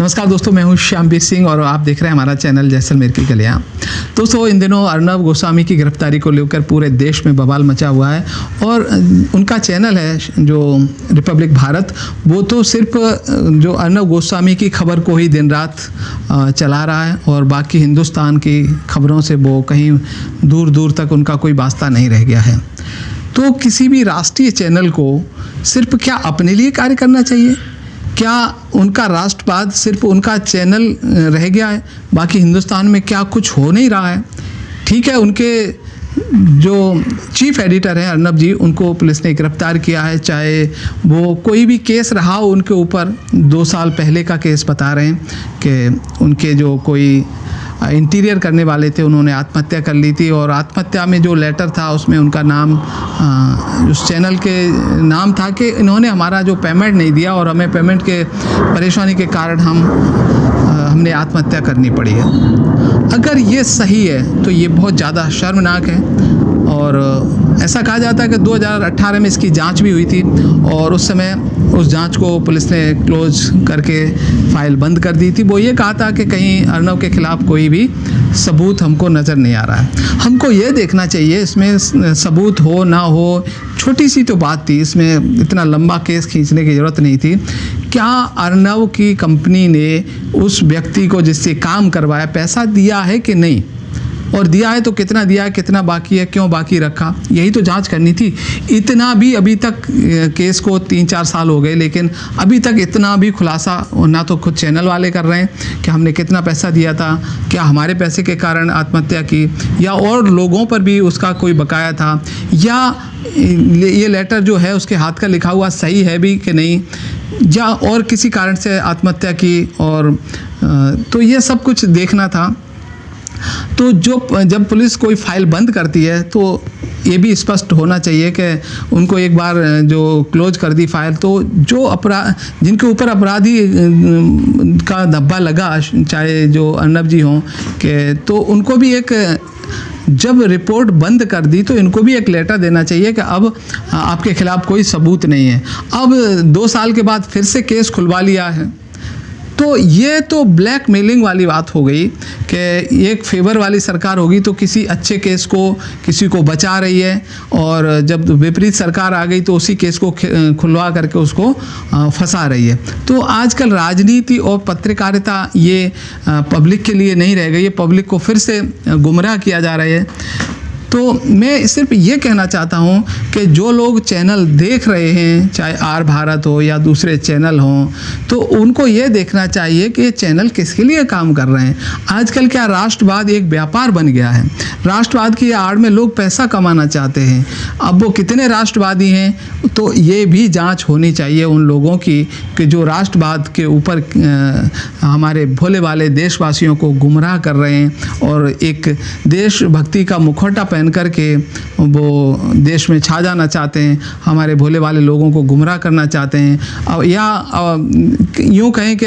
नमस्कार दोस्तों, मैं हूं श्यामवीर सिंह और आप देख रहे हैं हमारा चैनल जैसलमेर की गलियां। दोस्तों, इन दिनों अर्नब गोस्वामी की गिरफ्तारी को लेकर पूरे देश में बवाल मचा हुआ है और उनका चैनल है जो रिपब्लिक भारत, वो तो सिर्फ जो अर्नब गोस्वामी की खबर को ही दिन रात चला रहा है और बाकी हिंदुस्तान की खबरों से वो कहीं दूर दूर तक उनका कोई वास्ता नहीं रह गया है। तो किसी भी राष्ट्रीय चैनल को सिर्फ क्या अपने लिए कार्य करना चाहिए? क्या उनका राष्ट्रवाद सिर्फ उनका चैनल रह गया है? बाकी हिंदुस्तान में क्या कुछ हो नहीं रहा है? ठीक है, उनके जो चीफ एडिटर हैं अर्नब जी, उनको पुलिस ने गिरफ्तार किया है, चाहे वो कोई भी केस रहा हो उनके ऊपर। 2 साल पहले का केस बता रहे हैं कि उनके जो कोई इंटीरियर करने वाले थे उन्होंने आत्महत्या कर ली थी और आत्महत्या में जो लेटर था उसमें उनका नाम उस चैनल के नाम था कि इन्होंने हमारा जो पेमेंट नहीं दिया और हमें पेमेंट के परेशानी के कारण हमने आत्महत्या करनी पड़ी है। अगर ये सही है तो ये बहुत ज़्यादा शर्मनाक है और ऐसा कहा जाता है कि 2018 में इसकी जांच भी हुई थी और उस समय उस जांच को पुलिस ने क्लोज करके फाइल बंद कर दी थी। वो ये कहा था कि कहीं अर्नब के खिलाफ कोई भी सबूत हमको नज़र नहीं आ रहा है। हमको ये देखना चाहिए इसमें सबूत हो ना हो, छोटी सी तो बात थी, इसमें इतना लंबा केस खींचने की ज़रूरत नहीं थी। क्या अर्नब की कंपनी ने उस व्यक्ति को जिससे काम करवाया पैसा दिया है कि नहीं, और दिया है तो कितना दिया है, कितना बाकी है, क्यों बाकी रखा, यही तो जांच करनी थी। इतना भी अभी तक केस को 3-4 साल हो गए लेकिन अभी तक इतना भी खुलासा ना तो खुद चैनल वाले कर रहे हैं कि हमने कितना पैसा दिया था, क्या हमारे पैसे के कारण आत्महत्या की, या और लोगों पर भी उसका कोई बकाया था, या ये लेटर जो है उसके हाथ का लिखा हुआ सही है भी कि नहीं, या और किसी कारण से आत्महत्या की। और तो ये सब कुछ देखना था। तो जब पुलिस कोई फाइल बंद करती है तो ये भी स्पष्ट होना चाहिए कि उनको एक बार जो क्लोज कर दी फाइल, तो जो जिनके ऊपर अपराधी का धब्बा लगा, चाहे जो अर्नब जी हों, कि तो उनको भी एक, जब रिपोर्ट बंद कर दी तो इनको भी एक लेटर देना चाहिए कि अब आपके खिलाफ कोई सबूत नहीं है। अब 2 साल के बाद फिर से केस खुलवा लिया है, तो ये तो ब्लैकमेलिंग वाली बात हो गई कि एक फेवर वाली सरकार होगी तो किसी अच्छे केस को किसी को बचा रही है और जब विपरीत सरकार आ गई तो उसी केस को खुलवा करके उसको फंसा रही है। तो आजकल राजनीति और पत्रकारिता ये पब्लिक के लिए नहीं रह गई है, पब्लिक को फिर से गुमराह किया जा रहा है। तो मैं सिर्फ ये कहना चाहता हूँ कि जो लोग चैनल देख रहे हैं, चाहे आर भारत हो या दूसरे चैनल हों, तो उनको ये देखना चाहिए कि ये चैनल किसके लिए काम कर रहे हैं। आजकल क्या राष्ट्रवाद एक व्यापार बन गया है, राष्ट्रवाद की आड़ में लोग पैसा कमाना चाहते हैं। अब वो कितने राष्ट्रवादी हैं, तो ये भी जांच होनी चाहिए उन लोगों की कि जो राष्ट्रवाद के ऊपर हमारे भोले वाले देशवासियों को गुमराह कर रहे हैं और एक देशभक्ति का मुखौटा करके वो देश में छा जाना चाहते हैं, हमारे भोले वाले लोगों को गुमराह करना चाहते हैं, या यूँ कहें कि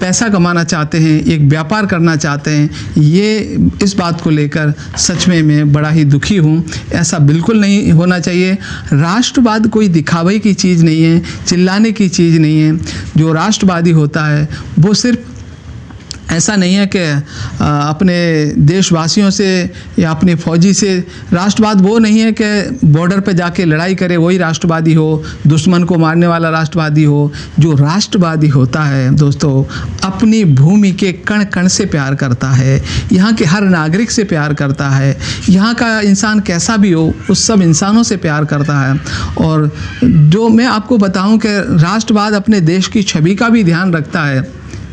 पैसा कमाना चाहते हैं, एक व्यापार करना चाहते हैं। ये इस बात को लेकर सच में मैं बड़ा ही दुखी हूँ। ऐसा बिल्कुल नहीं होना चाहिए। राष्ट्रवाद कोई दिखावे की चीज़ नहीं है, चिल्लाने की चीज़ नहीं है। जो राष्ट्रवादी होता है वो सिर्फ ऐसा नहीं है कि अपने देशवासियों से या अपने फौजी से, राष्ट्रवाद वो नहीं है कि बॉर्डर पे जाके लड़ाई करे वही राष्ट्रवादी हो, दुश्मन को मारने वाला राष्ट्रवादी हो। जो राष्ट्रवादी होता है दोस्तों, अपनी भूमि के कण कण से प्यार करता है, यहाँ के हर नागरिक से प्यार करता है, यहाँ का इंसान कैसा भी हो उस सब इंसानों से प्यार करता है। और जो मैं आपको बताऊँ कि राष्ट्रवाद अपने देश की छवि का भी ध्यान रखता है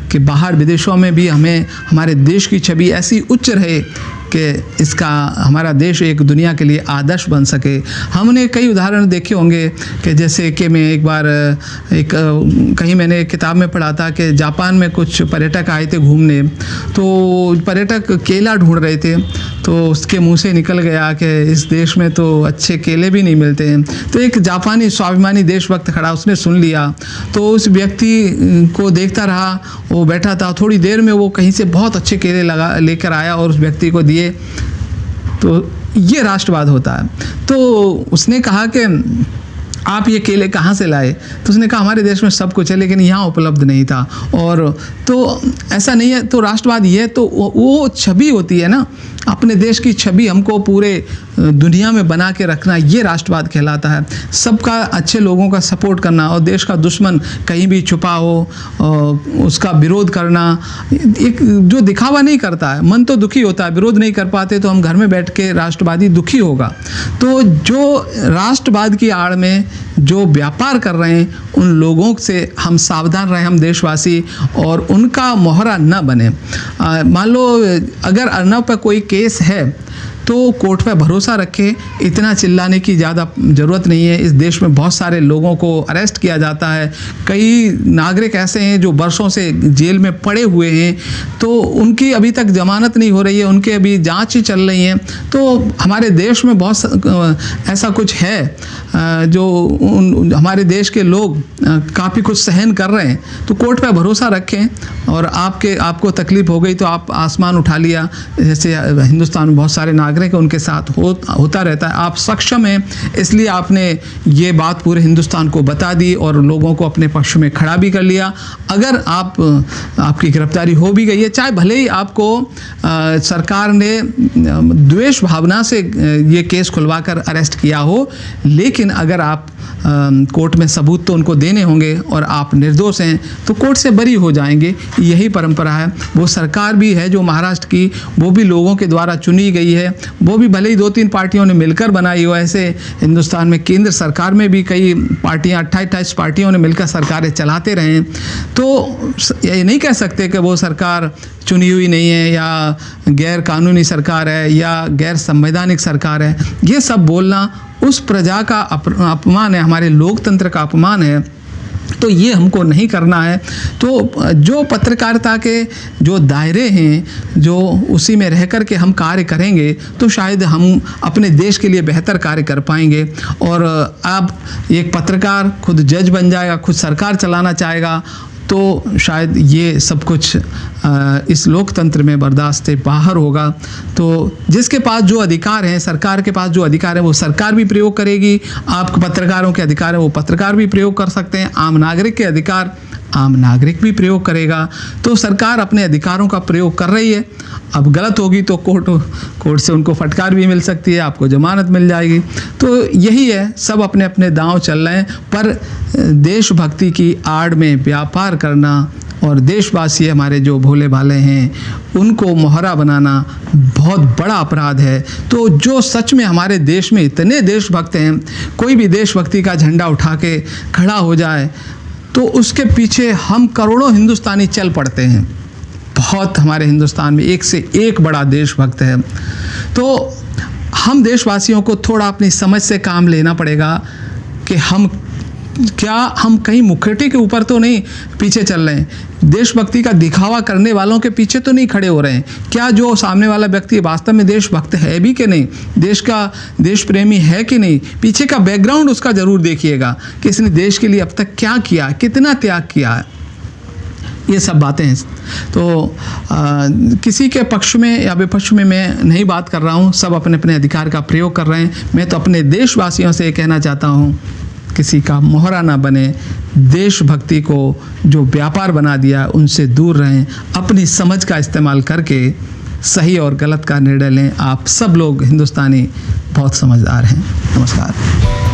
कि बाहर विदेशों में भी हमें हमारे देश की छवि ऐसी उच्च रहे कि इसका हमारा देश एक दुनिया के लिए आदर्श बन सके। हमने कई उदाहरण देखे होंगे कि जैसे कि मैं एक बार कहीं मैंने एक किताब में पढ़ा था कि जापान में कुछ पर्यटक आए थे घूमने, तो पर्यटक केला ढूंढ रहे थे, तो उसके मुंह से निकल गया कि इस देश में तो अच्छे केले भी नहीं मिलते हैं। तो एक जापानी स्वाभिमानी देशभक्त खड़ा, उसने सुन लिया, तो उस व्यक्ति को देखता रहा, वो बैठा था, थोड़ी देर में वो कहीं से बहुत अच्छे केले लेकर आया और उस व्यक्ति को दिए। तो ये राष्ट्रवाद होता है। तो उसने कहा कि आप ये केले कहाँ से लाए? तो उसने कहा हमारे देश में सब कुछ है लेकिन यहाँ उपलब्ध नहीं था। और तो ऐसा नहीं है। तो राष्ट्रवाद ये तो वो छवि होती है ना, अपने देश की छवि हमको पूरे दुनिया में बना के रखना, ये राष्ट्रवाद कहलाता है। सबका, अच्छे लोगों का सपोर्ट करना और देश का दुश्मन कहीं भी छुपा हो उसका विरोध करना, एक जो दिखावा नहीं करता है। मन तो दुखी होता है, विरोध नहीं कर पाते तो हम घर में बैठ के राष्ट्रवादी दुखी होगा। तो जो राष्ट्रवाद की आड़ में जो व्यापार कर रहे हैं उन लोगों से हम सावधान रहें, हम देशवासी, और उनका मोहरा न बने। मान लो अगर अर्नब पर कोई केस है तो कोर्ट पे भरोसा रखें, इतना चिल्लाने की ज़्यादा ज़रूरत नहीं है। इस देश में बहुत सारे लोगों को अरेस्ट किया जाता है, कई नागरिक ऐसे हैं जो वर्षों से जेल में पड़े हुए हैं, तो उनकी अभी तक जमानत नहीं हो रही है, उनके अभी जांच ही चल रही हैं। तो हमारे देश में बहुत ऐसा कुछ है जो हमारे देश के लोग काफ़ी कुछ सहन कर रहे हैं। तो कोर्ट पर भरोसा रखें, और आपको तकलीफ़ हो गई तो आप आसमान उठा लिया, जैसे हिंदुस्तान में बहुत सारे नागरिक उनके साथ होता रहता है। आप सक्षम हैं, इसलिए आपने ये बात पूरे हिंदुस्तान को बता दी और लोगों को अपने पक्ष में खड़ा भी कर लिया। अगर आपकी गिरफ्तारी हो भी गई है, चाहे भले ही आपको सरकार ने द्वेष भावना से ये केस खुलवा कर अरेस्ट किया हो, लेकिन अगर आप कोर्ट में सबूत तो उनको देने होंगे और आप निर्दोष हैं तो कोर्ट से बरी हो जाएंगे। यही परंपरा है। वो सरकार भी है जो महाराष्ट्र की, वो भी लोगों के द्वारा चुनी गई है, वो भी भले ही 2-3 पार्टियों ने मिलकर बनाई हो। ऐसे हिंदुस्तान में केंद्र सरकार में भी कई पार्टियां, 28 पार्टियों ने मिलकर सरकारें चलाते रहे हैं। तो ये नहीं कह सकते कि वो सरकार चुनी हुई नहीं है या गैर कानूनी सरकार है या गैर संवैधानिक सरकार है। ये सब बोलना उस प्रजा का अपमान है, हमारे लोकतंत्र का अपमान है। तो ये हमको नहीं करना है। तो जो पत्रकारिता के जो दायरे हैं, जो उसी में रह कर के हम कार्य करेंगे तो शायद हम अपने देश के लिए बेहतर कार्य कर पाएंगे। और अब एक पत्रकार खुद जज बन जाएगा, खुद सरकार चलाना चाहेगा, तो शायद ये सब कुछ इस लोकतंत्र में बर्दाश्त से बाहर होगा। तो जिसके पास जो अधिकार हैं, सरकार के पास जो अधिकार है वो सरकार भी प्रयोग करेगी, आप पत्रकारों के अधिकार है वो पत्रकार भी प्रयोग कर सकते हैं, आम नागरिक के अधिकार आम नागरिक भी प्रयोग करेगा। तो सरकार अपने अधिकारों का प्रयोग कर रही है। अब गलत होगी तो कोर्ट से उनको फटकार भी मिल सकती है, आपको जमानत मिल जाएगी। तो यही है, सब अपने अपने दांव चल रहे हैं, पर देशभक्ति की आड़ में व्यापार करना और देशवासी हमारे जो भोले भाले हैं उनको मोहरा बनाना बहुत बड़ा अपराध है। तो जो सच में हमारे देश में इतने देशभक्त हैं, कोई भी देशभक्ति का झंडा उठा के खड़ा हो जाए तो उसके पीछे हम करोड़ों हिंदुस्तानी चल पड़ते हैं। बहुत हमारे हिंदुस्तान में एक से एक बड़ा देशभक्त है। तो हम देशवासियों को थोड़ा अपनी समझ से काम लेना पड़ेगा कि हम कहीं मुखौटे के ऊपर तो नहीं पीछे चल रहे हैं, देशभक्ति का दिखावा करने वालों के पीछे तो नहीं खड़े हो रहे हैं। क्या जो सामने वाला व्यक्ति वास्तव में देशभक्त है भी कि नहीं, देश प्रेमी है कि नहीं, पीछे का बैकग्राउंड उसका ज़रूर देखिएगा कि इसने देश के लिए अब तक क्या किया, कितना त्याग किया है। ये सब बातें हैं। तो किसी के पक्ष में या विपक्ष में मैं नहीं बात कर रहा हूँ, सब अपने अपने अधिकार का प्रयोग कर रहे हैं। मैं तो अपने देशवासियों से ये कहना चाहता हूँ, किसी का मोहरा ना बने, देशभक्ति को जो व्यापार बना दिया उनसे दूर रहें, अपनी समझ का इस्तेमाल करके सही और गलत का निर्णय लें। आप सब लोग हिंदुस्तानी बहुत समझदार हैं। नमस्कार।